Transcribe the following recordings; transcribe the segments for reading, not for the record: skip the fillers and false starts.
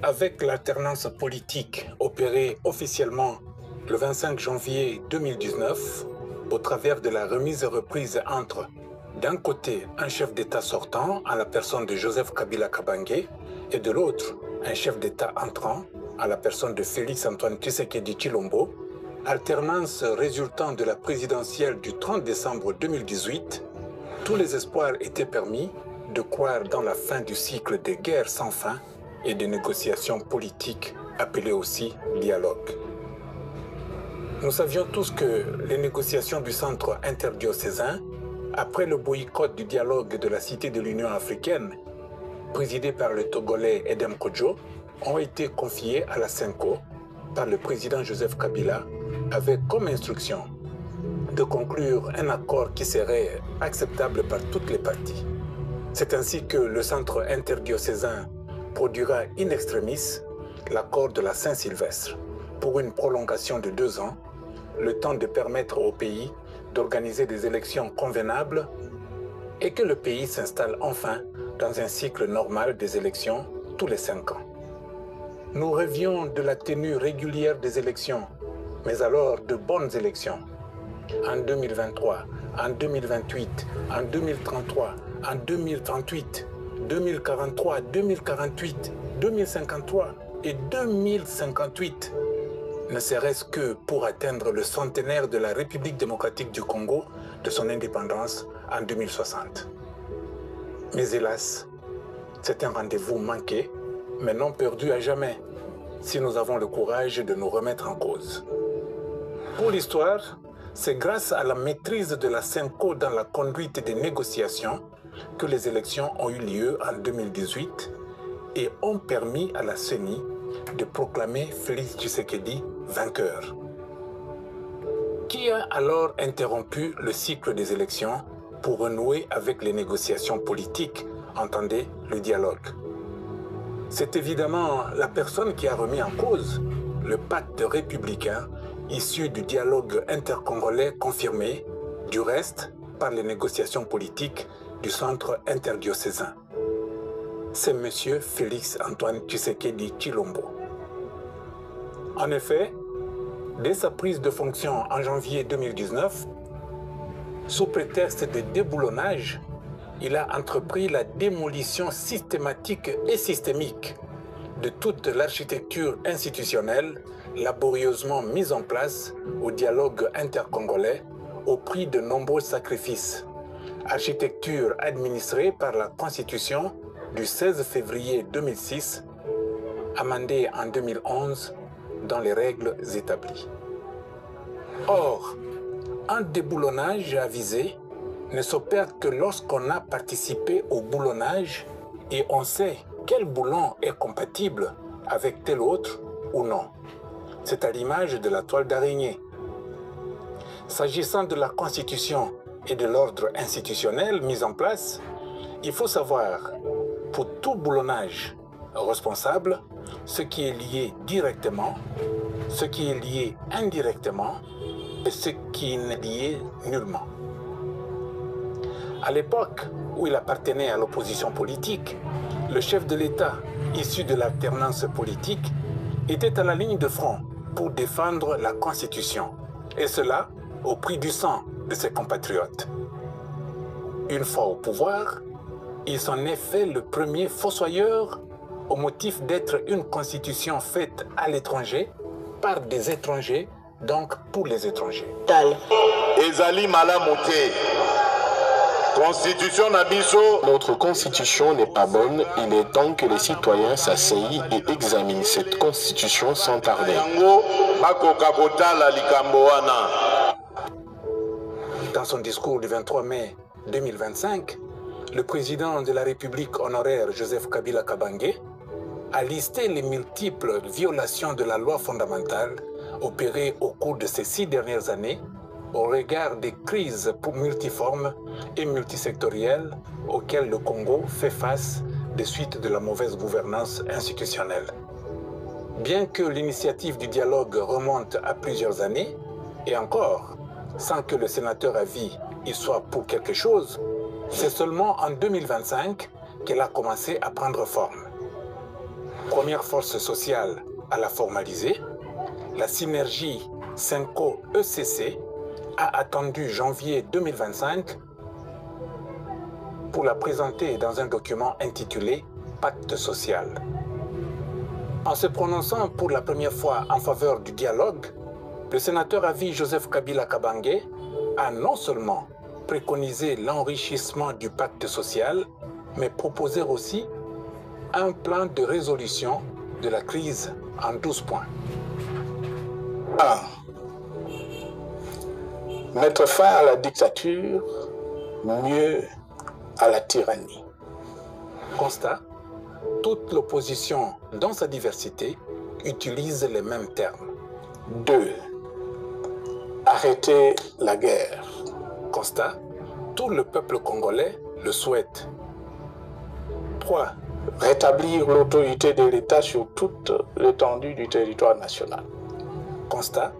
avec l'alternance politique opérée officiellement le 25 janvier 2019, au travers de la remise et reprise entre, d'un côté, un chef d'État sortant, à la personne de Joseph Kabila Kabange, et de l'autre, un chef d'État entrant, à la personne de Félix Antoine Tshisekedi Tshilombo, alternance résultant de la présidentielle du 30 décembre 2018, tous les espoirs étaient permis de croire dans la fin du cycle des guerres sans fin et des négociations politiques appelées aussi dialogue. Nous savions tous que les négociations du centre interdiocésain, après le boycott du dialogue de la Cité de l'Union africaine, présidé par le Togolais Edem Kodjo, ont été confiées à la CENCO par le président Joseph Kabila avec comme instruction de conclure un accord qui serait acceptable par toutes les parties. C'est ainsi que le centre interdiocésain produira in extremis l'accord de la Saint-Sylvestre pour une prolongation de 2 ans, le temps de permettre au pays d'organiser des élections convenables et que le pays s'installe enfin dans un cycle normal des élections tous les 5 ans. Nous rêvions de la tenue régulière des élections, mais alors de bonnes élections. En 2023, en 2028, en 2033, en 2038, 2043, 2048, 2053 et 2058, ne serait-ce que pour atteindre le centenaire de la République démocratique du Congo de son indépendance en 2060. Mais hélas, c'est un rendez-vous manqué, mais non perdu à jamais, si nous avons le courage de nous remettre en cause. Pour l'histoire, c'est grâce à la maîtrise de la CENCO dans la conduite des négociations que les élections ont eu lieu en 2018 et ont permis à la CENI de proclamer Félix Tshisekedi vainqueur. Qui a alors interrompu le cycle des élections pour renouer avec les négociations politiques, entendez le dialogue? C'est évidemment la personne qui a remis en cause le pacte républicain issu du dialogue intercongolais confirmé, du reste, par les négociations politiques du centre interdiocésain. C'est M. Félix Antoine Tshisekedi Tshilombo. En effet, dès sa prise de fonction en janvier 2019, sous prétexte de déboulonnage, il a entrepris la démolition systématique et systémique de toute l'architecture institutionnelle laborieusement mise en place au dialogue intercongolais au prix de nombreux sacrifices. Architecture administrée par la Constitution du 16 février 2006, amendée en 2011 dans les règles établies. Or, un déboulonnage avisé ne s'opère que lorsqu'on a participé au boulonnage et on sait quel boulon est compatible avec tel autre ou non. C'est à l'image de la toile d'araignée. S'agissant de la Constitution et de l'ordre institutionnel mis en place, il faut savoir, pour tout boulonnage responsable, ce qui est lié directement, ce qui est lié indirectement et ce qui n'est lié nullement. À l'époque où il appartenait à l'opposition politique, le chef de l'État, issu de l'alternance politique, était à la ligne de front pour défendre la Constitution, et cela au prix du sang de ses compatriotes. Une fois au pouvoir, il s'en est fait le premier fossoyeur au motif d'être une constitution faite à l'étranger, par des étrangers, donc pour les étrangers. Ezali Malamote. Constitution Nabiso. Notre constitution n'est pas bonne. Il est temps que les citoyens s'asseyent et examinent cette constitution sans tarder. Dans son discours du 23 mai 2025, le président de la République honoraire Joseph Kabila Kabange a listé les multiples violations de la loi fondamentale opérées au cours de ces 6 dernières années au regard des crises multiformes et multisectorielles auxquelles le Congo fait face des suites de la mauvaise gouvernance institutionnelle. Bien que l'initiative du dialogue remonte à plusieurs années, et encore, sans que le sénateur à vie y soit pour quelque chose, c'est seulement en 2025 qu'elle a commencé à prendre forme. Première force sociale à la formaliser, la synergie Synco-ECC a attendu janvier 2025 pour la présenter dans un document intitulé Pacte social. En se prononçant pour la première fois en faveur du dialogue, le sénateur à vie Joseph Kabila Kabange a non seulement préconisé l'enrichissement du pacte social, mais proposé aussi un plan de résolution de la crise en 12 points. 1. Mettre fin à la dictature, mieux à la tyrannie. Constat, toute l'opposition dans sa diversité utilise les mêmes termes. 2. Arrêter la guerre. Constat, tout le peuple congolais le souhaite. 3. Rétablir l'autorité de l'État sur toute l'étendue du territoire national. Constat,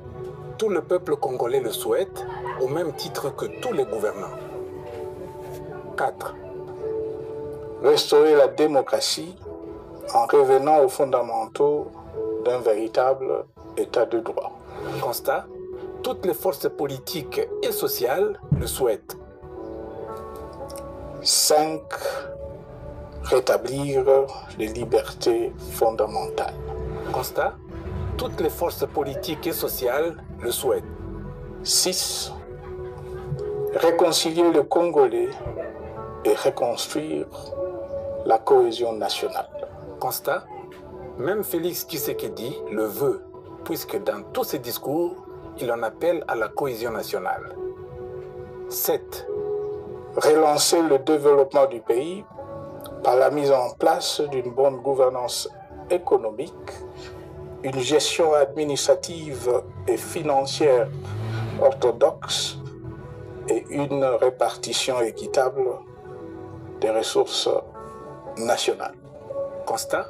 tout le peuple congolais le souhaite au même titre que tous les gouvernants. 4. Restaurer la démocratie en revenant aux fondamentaux d'un véritable État de droit. Constat, toutes les forces politiques et sociales le souhaitent. 5. Rétablir les libertés fondamentales. Constat, toutes les forces politiques et sociales le souhaitent. 6. Réconcilier le Congolais et reconstruire la cohésion nationale. Constat, même Félix Tshisekedi le veut, puisque dans tous ses discours, il en appelle à la cohésion nationale. 7. Relancer le développement du pays par la mise en place d'une bonne gouvernance économique, une gestion administrative et financière orthodoxe et une répartition équitable des ressources nationales. Constat,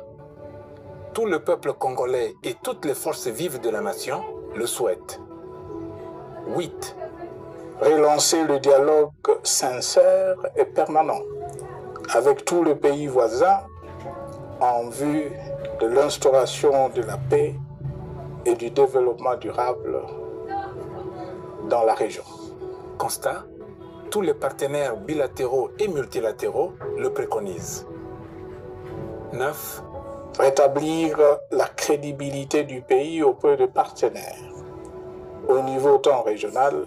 tout le peuple congolais et toutes les forces vives de la nation le souhaitent. 8. Relancer le dialogue sincère et permanent avec tous les pays voisins en vue de l'instauration de la paix et du développement durable dans la région. Constat, tous les partenaires bilatéraux et multilatéraux le préconisent. 9. Rétablir la crédibilité du pays auprès de partenaires au niveau tant régional,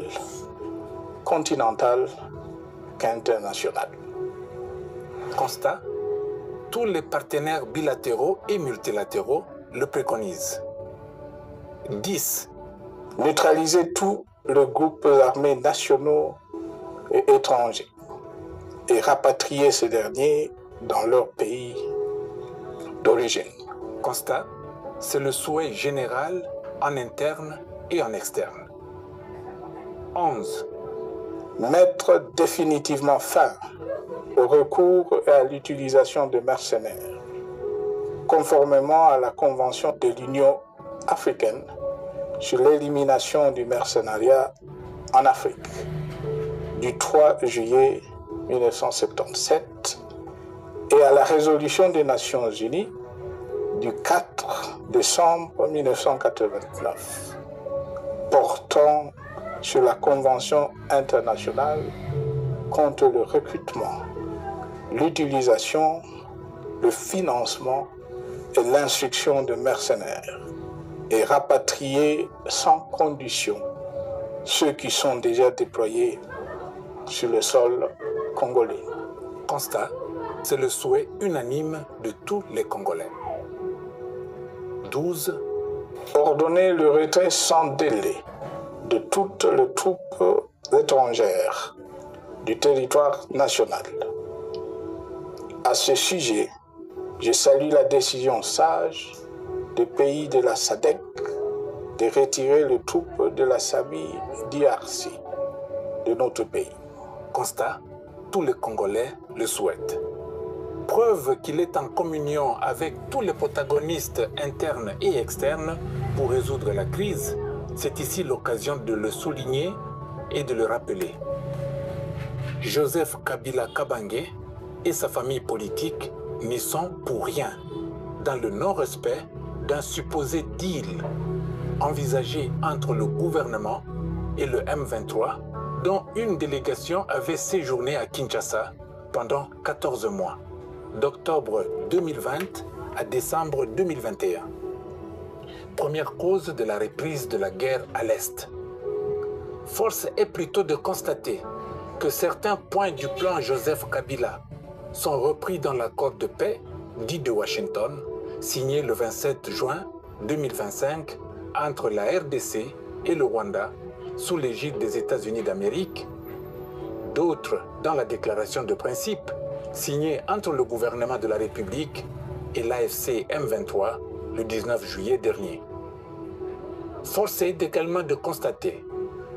continental qu'international. Constat, tous les partenaires bilatéraux et multilatéraux le préconisent. 10. Neutraliser tous les groupes armés nationaux et étrangers et rapatrier ces derniers dans leur pays d'origine. Constat, c'est le souhait général en interne et en externe. 11. Mettre définitivement fin au recours et à l'utilisation de mercenaires, conformément à la Convention de l'Union africaine sur l'élimination du mercenariat en Afrique du 3 juillet 1977 et à la résolution des Nations Unies du 4 décembre 1989 portant sur la Convention internationale contre le recrutement, l'utilisation, le financement et l'instruction de mercenaires et rapatrier sans condition ceux qui sont déjà déployés sur le sol congolais. Constat, c'est le souhait unanime de tous les Congolais. 12. Ordonner le retrait sans délai de toutes les troupes étrangères du territoire national. À ce sujet, je salue la décision sage des pays de la SADC de retirer les troupes de la SAMI DRC de notre pays. Constat, tous les Congolais le souhaitent. Preuve qu'il est en communion avec tous les protagonistes internes et externes pour résoudre la crise, c'est ici l'occasion de le souligner et de le rappeler. Joseph Kabila Kabange et sa famille politique n'y sont pour rien dans le non-respect d'un supposé deal envisagé entre le gouvernement et le M23, dont une délégation avait séjourné à Kinshasa pendant 14 mois, d'octobre 2020 à décembre 2021. Première cause de la reprise de la guerre à l'Est. Force est plutôt de constater que certains points du plan Joseph Kabila sont repris dans l'accord de paix dit de Washington, signé le 27 juin 2025 entre la RDC et le Rwanda sous l'égide des États-Unis d'Amérique, d'autres dans la déclaration de principe signée entre le gouvernement de la République et l'AFC M23 le 19 juillet dernier. Force est également de constater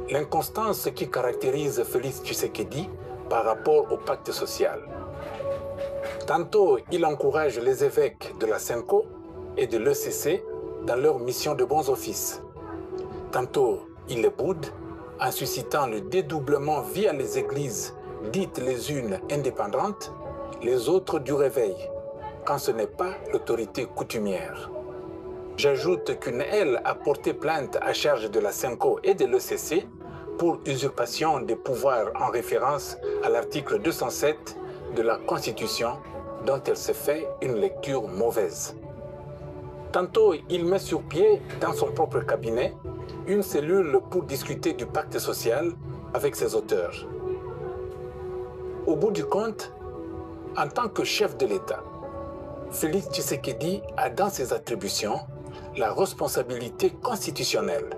l'inconstance qui caractérise Félix Tshisekedi par rapport au pacte social. Tantôt, il encourage les évêques de la SENCO et de l'ECC dans leur mission de bons offices. Tantôt, il les boude en suscitant le dédoublement via les églises dites les unes indépendantes, les autres du réveil, quand ce n'est pas l'autorité coutumière. J'ajoute qu'une aile a porté plainte à charge de la SENCO et de l'ECC pour usurpation des pouvoirs en référence à l'article 207 de la Constitution dont elle s'est fait une lecture mauvaise. Tantôt, il met sur pied, dans son propre cabinet, une cellule pour discuter du pacte social avec ses auteurs. Au bout du compte, en tant que chef de l'État, Félix Tshisekedi a dans ses attributions la responsabilité constitutionnelle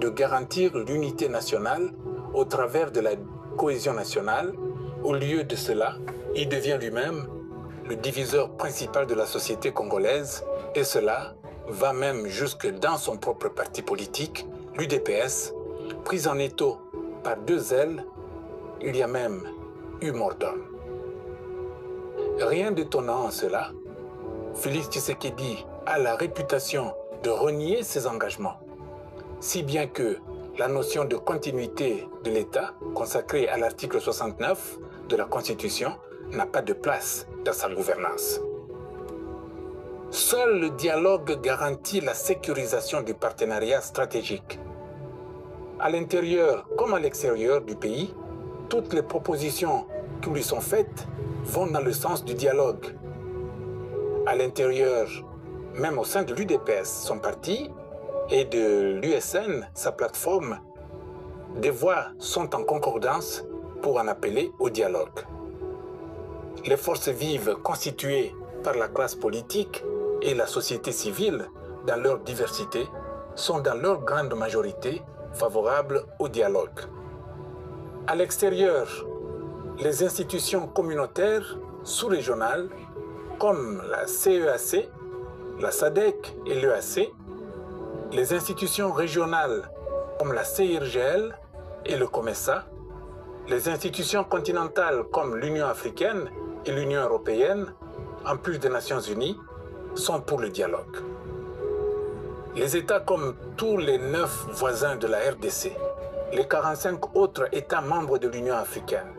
de garantir l'unité nationale au travers de la cohésion nationale. Au lieu de cela, il devient lui-même le diviseur principal de la société congolaise, et cela va même jusque dans son propre parti politique, l'UDPS, pris en étau par deux ailes, il y a même eu mort d'homme. Rien d'étonnant en cela, Félix Tshisekedi a la réputation de renier ses engagements, si bien que la notion de continuité de l'État, consacrée à l'article 69 de la Constitution, n'a pas de place dans sa gouvernance. Seul le dialogue garantit la sécurisation du partenariat stratégique. À l'intérieur comme à l'extérieur du pays, toutes les propositions qui lui sont faites vont dans le sens du dialogue. À l'intérieur, même au sein de l'UDPS, son parti, et de l'USN, sa plateforme, des voix sont en concordance pour en appeler au dialogue. Les forces vives constituées par la classe politique et la société civile, dans leur diversité, sont dans leur grande majorité favorables au dialogue. À l'extérieur, les institutions communautaires sous-régionales comme la CEAC, la SADC et l'EAC, les institutions régionales comme la CIRGL et le COMESA, les institutions continentales comme l'Union africaine et l'Union européenne, en plus des Nations unies, sont pour le dialogue. Les États comme tous les 9 voisins de la RDC, les 45 autres États membres de l'Union africaine,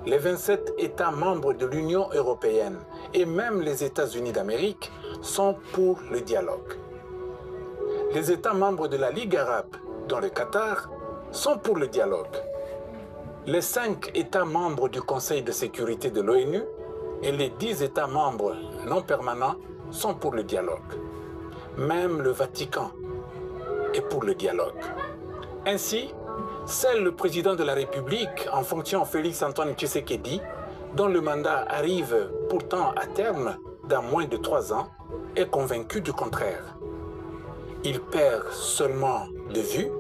les 27 États membres de l'Union européenne et même les États-Unis d'Amérique sont pour le dialogue. Les États membres de la Ligue arabe, dont le Qatar, sont pour le dialogue. Les 5 États membres du Conseil de sécurité de l'ONU et les 10 États membres non permanents sont pour le dialogue. Même le Vatican est pour le dialogue. Ainsi, seul le président de la République, en fonction Félix Antoine Tshisekedi, dont le mandat arrive pourtant à terme dans moins de 3 ans, est convaincu du contraire. Il perd seulement de vue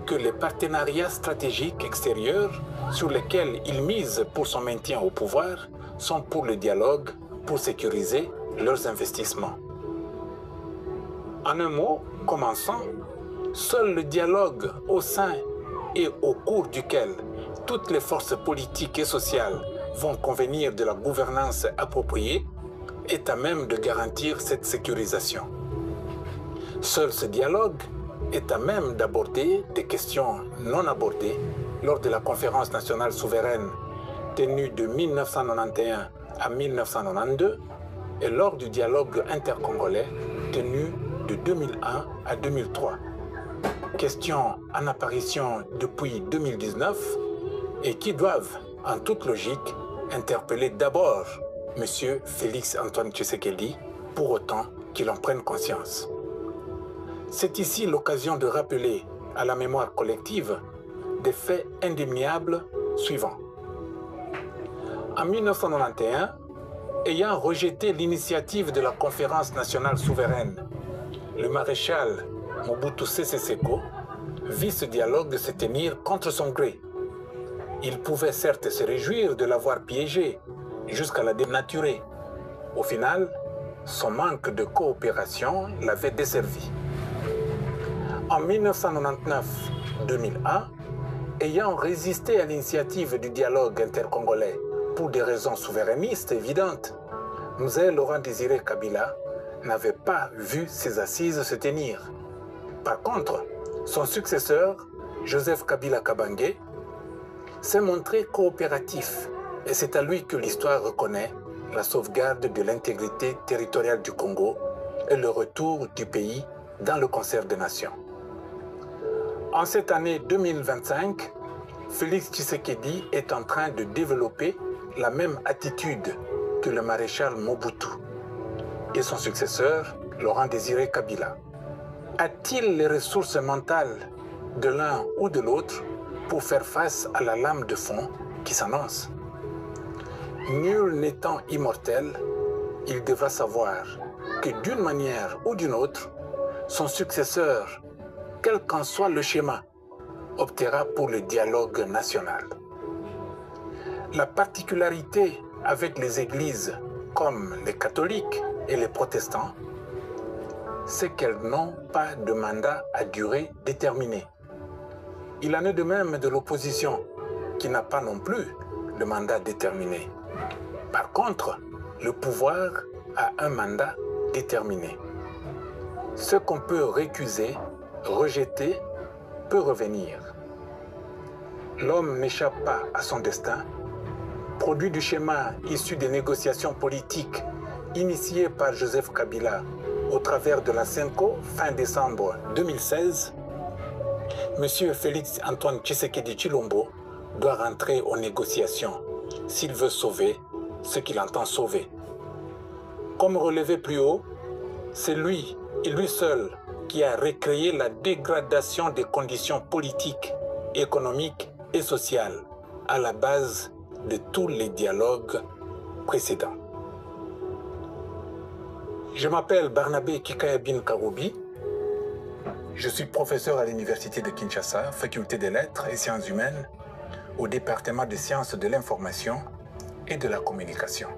que les partenariats stratégiques extérieurs sur lesquels il mise pour son maintien au pouvoir sont pour le dialogue, pour sécuriser leurs investissements. En un mot, commençons, seul le dialogue au sein et au cours duquel toutes les forces politiques et sociales vont convenir de la gouvernance appropriée est à même de garantir cette sécurisation. Seul ce dialogue est à même d'aborder des questions non abordées lors de la conférence nationale souveraine tenue de 1991 à 1992 et lors du dialogue intercongolais tenu de 2001 à 2003. Questions en apparition depuis 2019 et qui doivent, en toute logique, interpeller d'abord M. Félix Antoine Tshisekedi, pour autant qu'il en prenne conscience. C'est ici l'occasion de rappeler à la mémoire collective des faits indéniables suivants. En 1991, ayant rejeté l'initiative de la Conférence nationale souveraine, le maréchal Mobutu Sese Seko vit ce dialogue se tenir contre son gré. Il pouvait certes se réjouir de l'avoir piégé jusqu'à la dénaturer. Au final, son manque de coopération l'avait desservi. En 1999-2001, ayant résisté à l'initiative du dialogue intercongolais pour des raisons souverainistes évidentes, Mzee Laurent-Désiré Kabila n'avait pas vu ses assises se tenir. Par contre, son successeur, Joseph Kabila Kabange, s'est montré coopératif et c'est à lui que l'histoire reconnaît la sauvegarde de l'intégrité territoriale du Congo et le retour du pays dans le concert des nations. En cette année 2025, Félix Tshisekedi est en train de développer la même attitude que le maréchal Mobutu et son successeur, Laurent-Désiré Kabila. A-t-il les ressources mentales de l'un ou de l'autre pour faire face à la lame de fond qui s'annonce? Nul n'étant immortel, il devra savoir que d'une manière ou d'une autre, son successeur, quel qu'en soit le schéma, optera pour le dialogue national. La particularité avec les églises comme les catholiques et les protestants, c'est qu'elles n'ont pas de mandat à durée déterminée. Il en est de même de l'opposition, qui n'a pas non plus de mandat déterminé. Par contre, le pouvoir a un mandat déterminé. Ce qu'on peut récuser, rejeter, peut revenir. L'homme n'échappe pas à son destin, produit du schéma issu des négociations politiques initiées par Joseph Kabila au travers de la CENCO fin décembre 2016, M. Félix Antoine Tshisekedi Tshilombo doit rentrer aux négociations s'il veut sauver ce qu'il entend sauver. Comme relevé plus haut, c'est lui et lui seul qui a recréé la dégradation des conditions politiques, économiques et sociales à la base de tous les dialogues précédents. Je m'appelle Barnabé Kikayabin Karoubi. Je suis professeur à l'Université de Kinshasa, faculté des lettres et sciences humaines, au département des sciences de l'information et de la communication.